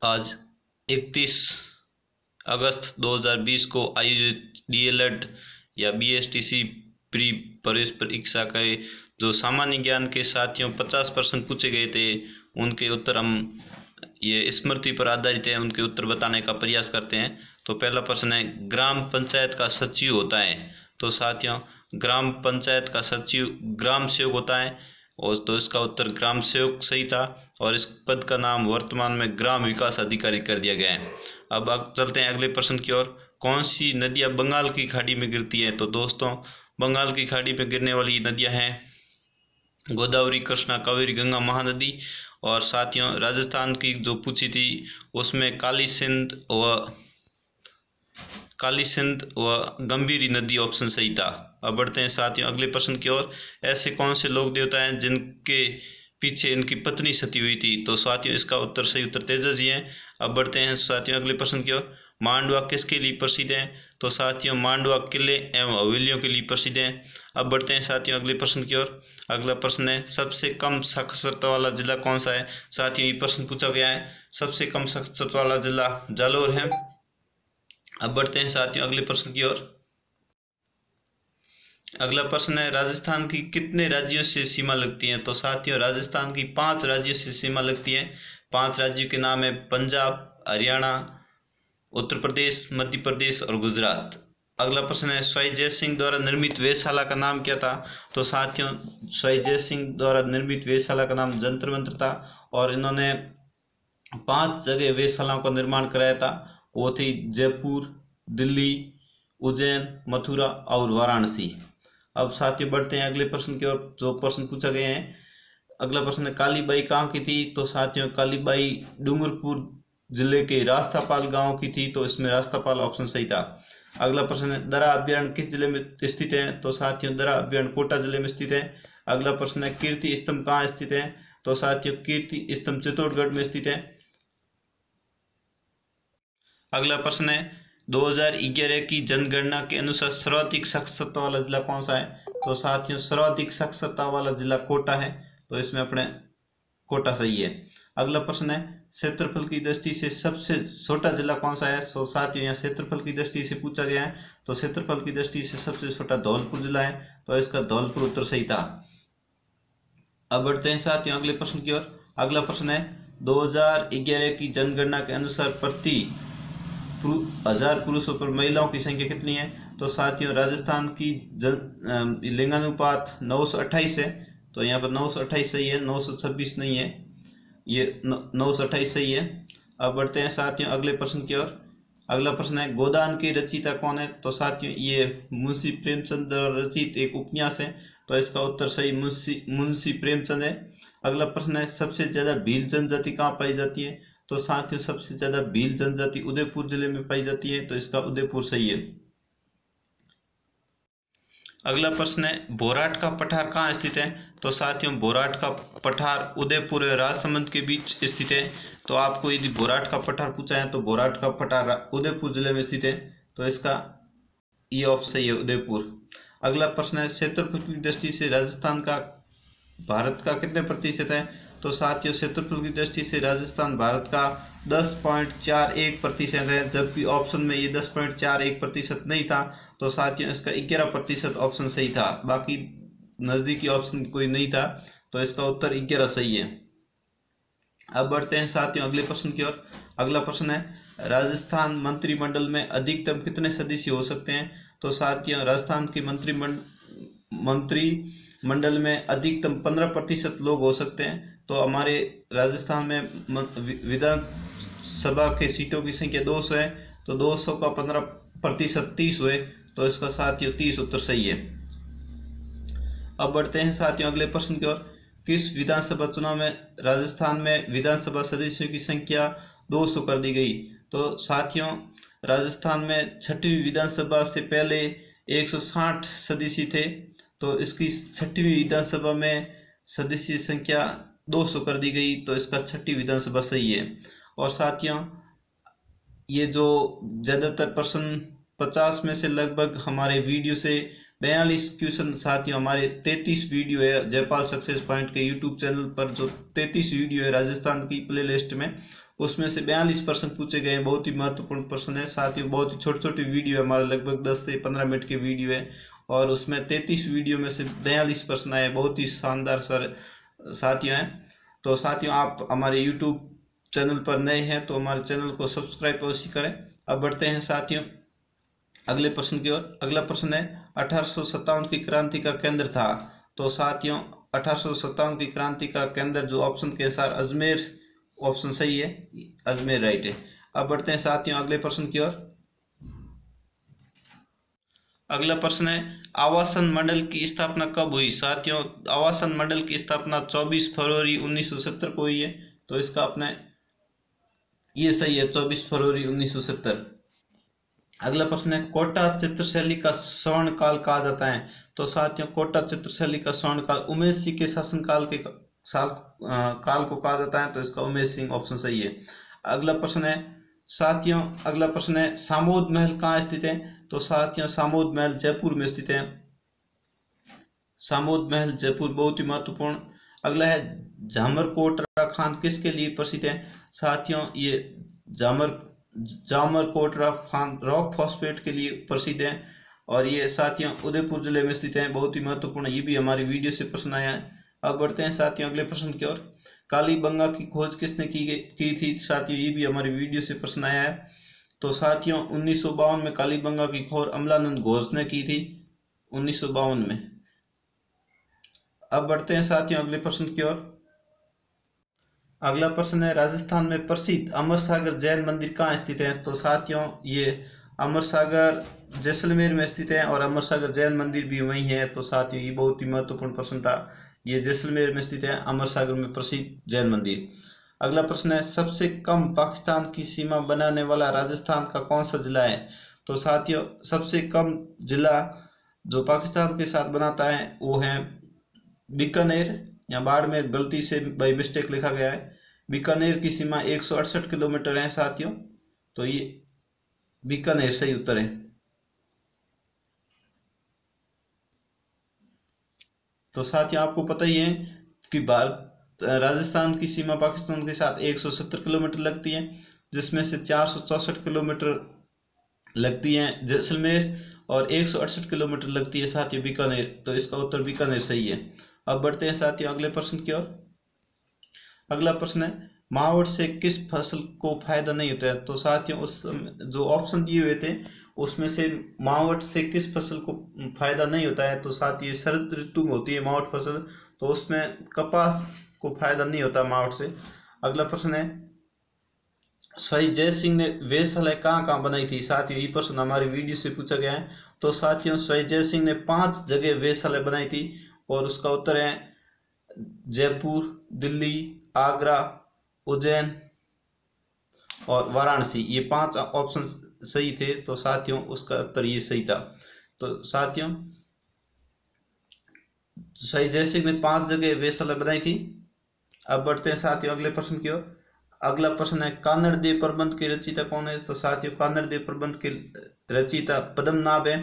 आज 31 अगस्त 2020 को आयोजित डीएलएड या बीएसटीसी प्री प्रवेश परीक्षा के जो सामान्य ज्ञान के साथियों 50 प्रश्न पूछे गए थे, उनके उत्तर हम ये स्मृति पर आधारित है, उनके उत्तर बताने का प्रयास करते हैं। तो पहला प्रश्न है, ग्राम पंचायत का सचिव होता है। तो साथियों, ग्राम पंचायत का सचिव ग्राम सेवक होता है, और तो इसका उत्तर ग्राम सेवक सही था, और इस पद का नाम वर्तमान में ग्राम विकास अधिकारी कर दिया गया है। अब चलते हैं अगले प्रश्न की ओर। कौन सी नदियाँ बंगाल की खाड़ी में गिरती हैं? तो दोस्तों, बंगाल की खाड़ी में गिरने वाली नदियाँ हैं गोदावरी, कृष्णा, कावेरी, गंगा, महानदी। और साथियों, राजस्थान की जो पूछी थी उसमें काली सिंध व गंभीरी नदी ऑप्शन सही था। अब बढ़ते हैं साथियों अगले प्रश्न की ओर। ऐसे कौन से लोक देवता हैं जिनके पीछे इनकी पत्नी सती हुई थी? तो साथियों, इसका उत्तर सही उत्तर तेजस जी है। अब बढ़ते हैं साथियों अगले प्रश्न की ओर। मांडवा किसके लिए प्रसिद्ध है? तो साथियों, मांडवा किले एवं हवेलियों के लिए प्रसिद्ध है। अब बढ़ते हैं साथियों अगले प्रश्न की ओर। अगला प्रश्न है, सबसे कम साक्षरता वाला जिला कौन सा है? साथियों, ये प्रश्न पूछा गया है, सबसे कम साक्षरता वाला जिला जालोर है। अब बढ़ते हैं साथियों अगले प्रश्न की ओर। अगला प्रश्न है, राजस्थान की कितने राज्यों से सीमा लगती है? तो साथियों, राजस्थान की 5 राज्यों से सीमा लगती है। 5 राज्यों के नाम है पंजाब, हरियाणा, उत्तर प्रदेश, मध्य प्रदेश और गुजरात। अगला प्रश्न है, स्वाई जय सिंह द्वारा निर्मित वेधशाला का नाम क्या था? तो साथियों, स्वाई जय सिंह द्वारा निर्मित वेधशाला का नाम जंतर मंतर था, और इन्होंने 5 जगह वेधशालाओं का निर्माण कराया था। वो थी जयपुर, दिल्ली, उज्जैन, मथुरा और वाराणसी। अब साथियों बढ़ते हैं अगले प्रश्न की ओर, जो प्रश्न पूछा गया है। अगला प्रश्न है, कालीबाई कहाँ की थी? तो साथियों, कालीबाई डूंगरपुर जिले के रास्तापाल गांव की थी, तो इसमें रास्तापाल ऑप्शन सही था। अगला प्रश्न है, दरा अभ्यारण्य किस जिले में स्थित है? तो साथियों, दरा अभ्यारण्य कोटा जिले में स्थित है। अगला प्रश्न है, कीर्ति स्तंभ कहाँ स्थित है? तो साथियों, कीर्ति स्तंभ चित्तौड़गढ़ में स्थित है। अगला प्रश्न है, 2011 की जनगणना के अनुसार सर्वाधिक साक्षरता वाला जिला कौन सा है? तो साथियों, सर्वाधिक साक्षरता वाला जिला कोटा है, तो इसमें अपने कोटा सही है। अगला प्रश्न है, क्षेत्रफल की दृष्टि से सबसे छोटा जिला कौन सा है? तो साथियों, यहाँ क्षेत्रफल की दृष्टि से पूछा गया है, तो क्षेत्रफल की दृष्टि से सबसे छोटा धौलपुर जिला है, तो इसका धौलपुर उत्तर सही था। अब बढ़ते हैं साथियों अगले प्रश्न की ओर। अगला प्रश्न है, 2011 की जनगणना के अनुसार प्रति 1000 पुरुषों पर महिलाओं की संख्या कितनी है? तो साथियों, राजस्थान की लिंगानुपात 928 है, तो यहाँ पर 928 सही है, 926 नहीं है, ये 928 सही है। अब बढ़ते हैं साथियों अगले प्रश्न की ओर। अगला प्रश्न है, गोदान के रचयिता कौन है? तो साथियों, ये मुंशी प्रेमचंद द्वारा रचित एक उपन्यास है, तो इसका उत्तर सही मुंशी प्रेमचंद है। अगला प्रश्न है, सबसे ज्यादा भील जनजाति कहाँ पाई जाती है? तो साथियों, सबसे ज्यादा भील जनजाति उदयपुर जिले में पाई जाती है, तो इसका उदयपुर सही है। अगला प्रश्न है, बोराट का पठार कहाँ स्थित है? तो साथियों, बोराट का पठार उदयपुर और राजसमंद के बीच स्थित है। तो आपको यदि बोराट का पठार पूछा है तो बोराट का पठार उदयपुर जिले में स्थित है, तो इसका ये ऑप्शन सही है, उदयपुर। अगला प्रश्न है, क्षेत्रफल की दृष्टि से राजस्थान का भारत का कितने प्रतिशत है? तो साथियों, क्षेत्रफल की दृष्टि से राजस्थान भारत का 10.41% है, जबकि ऑप्शन में ये 10.41% नहीं था, तो साथियों इसका 11% ऑप्शन सही था, बाकी नज़दीकी ऑप्शन कोई नहीं था, तो इसका उत्तर 11 सही है। अब बढ़ते हैं साथियों अगले प्रश्न की ओर। अगला प्रश्न है, राजस्थान मंत्रिमंडल में अधिकतम कितने सदस्य हो सकते हैं? तो साथियों, राजस्थान के मंत्रिमंडल में अधिकतम 15% लोग हो सकते हैं। तो हमारे राजस्थान में विधानसभा के सीटों की संख्या 200 है, तो 200 का 15% 30 हुए, तो इसका साथियों 30 उत्तर सही है। अब बढ़ते हैं साथियों अगले प्रश्न की ओर। किस विधानसभा चुनाव में राजस्थान में विधानसभा सदस्यों की संख्या 200 कर दी गई? तो साथियों, राजस्थान में 6वीं विधानसभा से पहले 160 सदस्य थे, तो इसकी 6वीं विधानसभा में सदस्य संख्या 200 कर दी गई, तो इसका 6वीं विधानसभा सही है। और साथियों, ये जो ज़्यादातर प्रश्न 50 में से लगभग हमारे वीडियो से 42 क्वेश्चन साथियों हमारे 33 वीडियो है जयपाल सक्सेस पॉइंट के यूट्यूब चैनल पर, जो 33 वीडियो है राजस्थान की प्ले लिस्ट में, उसमें से 42 प्रश्न पूछे गए हैं। बहुत ही महत्वपूर्ण प्रश्न है साथियों, बहुत ही छोटी छोटी वीडियो है, हमारे लगभग 10 से 15 मिनट के वीडियो है और उसमें 33 वीडियो में से 42 प्रश्न आए। बहुत ही शानदार साथियों हैं। तो साथियों आप हमारे यूट्यूब चैनल पर नए हैं तो हमारे चैनल को सब्सक्राइब अवश्य करें। अब बढ़ते हैं साथियों अगले प्रश्न की ओर। अगला प्रश्न है 1857 की क्रांति का केंद्र था। तो साथियों 1857 की क्रांति का केंद्र जो ऑप्शन के अनुसार अजमेर ऑप्शन सही है, अजमेर राइट है। अब बढ़ते हैं साथियों अगले प्रश्न की ओर। अगला प्रश्न है आवासन मंडल की स्थापना कब हुई। साथियों आवासन मंडल की स्थापना 24 फरवरी 1970 को हुई है। तो इसका अपने ये सही है, 24 फरवरी 1970। अगला प्रश्न है कोटा चित्रशैली का स्वर्ण काल कहा जाता है। तो साथियों कोटा चित्रशैली का स्वर्ण काल उमेश सिंह के शासन काल के काल को कहा जाता है। तो इसका उमेश सिंह ऑप्शन सही है। अगला प्रश्न है साथियों अगला प्रश्न है सामोद महल कहाँ स्थित है। तो साथियों सामोद महल जयपुर में स्थित है। सामोद महल जयपुर बहुत ही महत्वपूर्ण। अगला है जामरकोटरा खान किसके लिए प्रसिद्ध है। साथियों ये जामरकोटरा खान रॉक फॉस्फेट के लिए प्रसिद्ध है और ये साथियों उदयपुर जिले में स्थित है। बहुत ही महत्वपूर्ण, ये भी हमारी वीडियो से प्रश्न आया है। अब बढ़ते हैं साथियों अगले प्रश्न की ओर। कालीबंगा की खोज किसने की थी। साथियों ये भी हमारी वीडियो से प्रश्न आया है। तो साथियों 1952 में कालीबंगा की खोज अमलानंद घोष ने की थी, 1952 में। अब बढ़ते हैं साथियों अगले प्रश्न की ओर। अगला प्रश्न है राजस्थान में प्रसिद्ध अमरसागर जैन मंदिर कहाँ स्थित है। तो साथियों ये अमरसागर जैसलमेर में स्थित है और अमरसागर जैन मंदिर भी वहीं है। तो साथियों ये बहुत ही महत्वपूर्ण प्रश्न था, ये जैसलमेर में स्थित है अमरसागर में प्रसिद्ध जैन मंदिर। अगला प्रश्न है सबसे कम पाकिस्तान की सीमा बनाने वाला राजस्थान का कौन सा जिला है। तो साथियों सबसे कम जिला जो पाकिस्तान के साथ बनाता है वो है बीकानेर, या बाड़मेर गलती से बाई मिस्टेक लिखा गया है। बीकानेर की सीमा 168 किलोमीटर है साथियों। तो ये बीकानेर सही उत्तर है। तो साथियों आपको पता ही है कि राजस्थान की सीमा पाकिस्तान के साथ 170 किलोमीटर लगती है, जिसमें से 464 किलोमीटर लगती है जैसलमेर और 168 किलोमीटर लगती है साथियों बीकानेर। तो इसका उत्तर बीकानेर सही है। अब बढ़ते हैं साथियों अगले प्रश्न की ओर। अगला प्रश्न है मावठ से किस फसल को फायदा नहीं होता है। तो साथियों उस जो ऑप्शन दिए हुए थे उसमें से मावठ से किस फसल को फायदा नहीं होता है। तो साथियों शरद ऋतु में होती है मावठ फसल, तो उसमें कपास को फायदा नहीं होता मावठ से। अगला प्रश्न है स्वाई जय सिंह ने वेधशालाएं कहाँ कहाँ बनाई थी। साथियों ये प्रश्न हमारी वीडियो से पूछा गया है। तो साथियों स्वाई जय सिंह ने 5 जगह वेधशालाएं बनाई थी और उसका उत्तर है जयपुर, दिल्ली, आगरा, उज्जैन और वाराणसी। ये 5 ऑप्शन सही थे। तो साथियों उसका उत्तर ये सही था। तो साथियों स्वाई जय सिंह ने 5 जगह वेधशाला बनाई थी। अब बढ़ते हैं साथियों अगले प्रश्न की ओर। अगला प्रश्न है कान्नड़ देव प्रबंध के रचयिता कौन है। तो साथियों कान्नड़ देव प्रबंध के रचयिता पद्मनाभ है।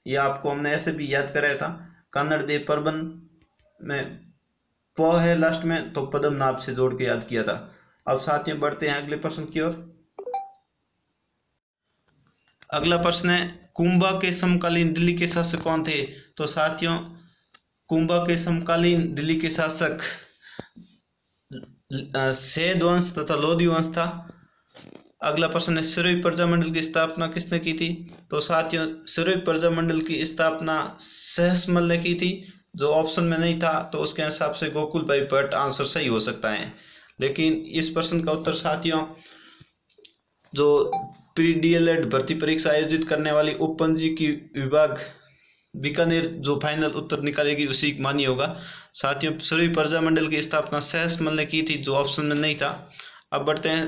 ये आपको हमने ऐसे भी याद कराया था। कान्नड़ देव प्रबंध में प है लास्ट में, तो पद्मनाभ से जोड़ के याद किया था। अब साथियों बढ़ते हैं अगले प्रश्न की ओर। अगला प्रश्न है कुंभा के समकालीन दिल्ली के शासक कौन थे। तो साथियों कुंभा के समकालीन दिल्ली के शासक सैद वंश तथा लोधी वंश था। अगला प्रश्न है सिरोही प्रजामंडल की स्थापना किसने की थी। तो साथियों सिरोही प्रजामंडल की स्थापना सहसमल ने की थी। जो ऑप्शन में नहीं था तो उसके हिसाब से गोकुल भाई भट्ट आंसर सही हो सकता है, लेकिन इस प्रश्न का उत्तर साथियों जो PDLED भर्ती परीक्षा आयोजित करने वाली उपपंजीकी विभाग बीकानेर जो फाइनल उत्तर निकालेगी उसी मान्य होगा। साथियों सिरोही प्रजामंडल की स्थापना सहसमल ने की थी, जो ऑप्शन में नहीं था। अब बढ़ते हैं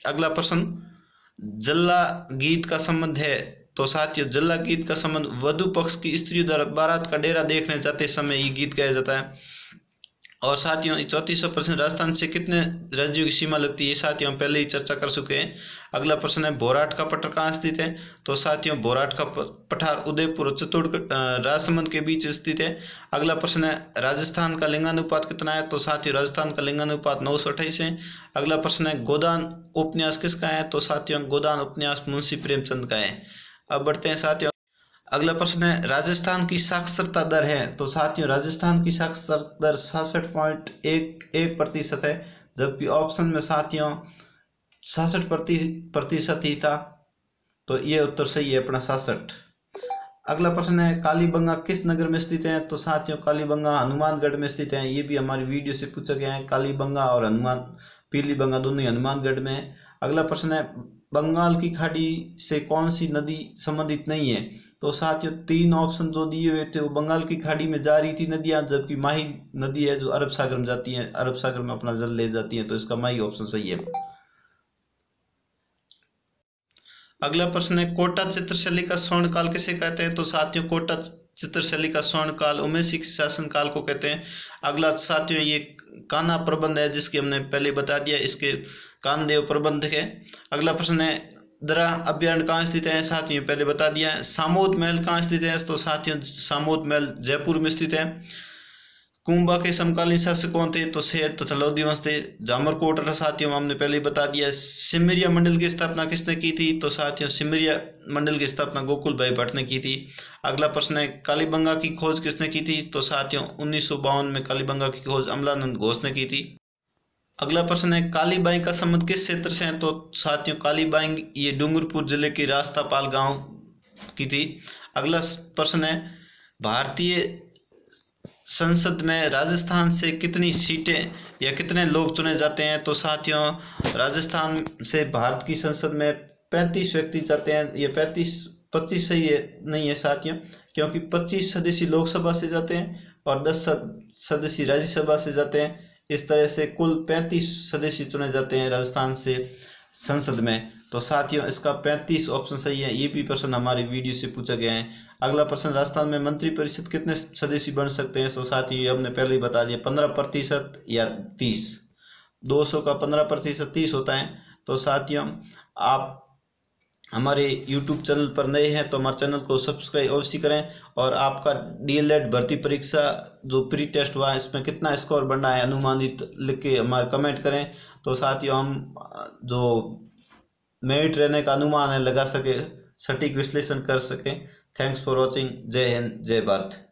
अगला प्रश्न जल्ला गीत का संबंध है। तो साथियों जल्ला गीत का संबंध वधु पक्ष की स्त्री द्वारा बारात का डेरा देखने जाते समय ये गीत गाया जाता है। और साथियों 34% राजस्थान से कितने राज्यों की सीमा लगती है, साथियों हम पहले ही चर्चा कर चुके हैं। अगला प्रश्न है बोराट का पठार कहाँ स्थित है, तो साथियों बोराट का पठार उदयपुर और चित्तौड़गढ़ राजसमंद के बीच स्थित है। अगला प्रश्न है राजस्थान का लिंगानुपात कितना है, तो साथियों राजस्थान का लिंगानुपात 928 है। अगला प्रश्न है गोदान उपन्यास किसका है, तो साथियों गोदान उपन्यास मुंशी प्रेमचंद का है। अब बढ़ते हैं साथियों, अगला प्रश्न है राजस्थान की साक्षरता दर है, तो साथियों राजस्थान की साक्षरता दर 66.11% है, जबकि ऑप्शन में साथियों 66% ही था, तो ये उत्तर सही है अपना 66। अगला प्रश्न है कालीबंगा किस नगर में स्थित है, तो साथियों कालीबंगा हनुमानगढ़ में स्थित है। ये भी हमारी वीडियो से पूछा गया है, कालीबंगा और पीलीबंगा दोनों ही हनुमानगढ़ में है। अगला प्रश्न है बंगाल की खाड़ी से कौन सी नदी संबंधित नहीं है, तो साथियों 3 ऑप्शन जो दिए हुए थे वो बंगाल की खाड़ी में जा रही थी नदियां, जबकि माही नदी है जो अरब सागर में जाती है, अरब सागर में अपना जल ले जाती है, तो इसका माही ऑप्शन सही है। अगला प्रश्न है कोटा चित्रशैली का स्वर्णकाल किसे कहते हैं, तो साथियों कोटा चित्रशैली का स्वर्णकाल उमेश सिंह शासनकाल को कहते हैं। अगला साथियों ये कान्हा प्रबंध है जिसकी हमने पहले बता दिया, इसके कानदेव प्रबंध है। अगला प्रश्न है दरा अभ्यारण्य कहाँ स्थित है, साथियों पहले बता दिया है। सामोद महल कहाँ स्थित है, तो साथियों सामोद महल जयपुर में स्थित है। कुंभा के समकालीन शासक कौन थे, तो सैयद तथा लोधी वंश थे। जामरकोट साथियों हमने पहले ही बता दिया। सिमरिया मंडल की स्थापना किसने की थी, तो साथियों सिमरिया मंडल की स्थापना गोकुल भाई भट्ट ने की थी। अगला प्रश्न है कालीबंगा की खोज किसने की थी, तो साथियों 1952 में कालीबंगा की खोज अमलानंद घोष ने की थी। अगला प्रश्न है कालीबाई का संबंध किस क्षेत्र से है, तो साथियों कालीबाई ये डूंगरपुर जिले की रास्तापाल गांव की थी। अगला प्रश्न है भारतीय संसद में राजस्थान से कितनी सीटें या कितने लोग चुने जाते हैं, तो साथियों राजस्थान से भारत की संसद में 35 व्यक्ति जाते हैं। ये 25 सही है नहीं है साथियों, क्योंकि 25 सदस्य लोकसभा से जाते हैं और 10 सदस्य राज्यसभा से जाते हैं। इस तरह से कुल 35 सदस्य चुने जाते हैं राजस्थान से संसद में, तो साथियों इसका 35 ऑप्शन सही है। ये भी प्रश्न हमारी वीडियो से पूछा गया है। अगला प्रश्न राजस्थान में मंत्रिपरिषद कितने सदस्य बन सकते हैं, तो साथियों हमने पहले ही बता दिया 15% या 30। 200 का 15% 30 होता है। तो साथियों आप हमारे YouTube चैनल पर नए हैं तो हमारे चैनल को सब्सक्राइब अवश्य करें, और आपका DLED भर्ती परीक्षा जो प्री टेस्ट हुआ है इसमें कितना स्कोर बना है अनुमानित लिख के हमारे कमेंट करें, तो साथियों हम जो मेरिट रहने का अनुमान है लगा सके, सटीक विश्लेषण कर सकें। Thanks for watching. जय हिंद, जय भारत।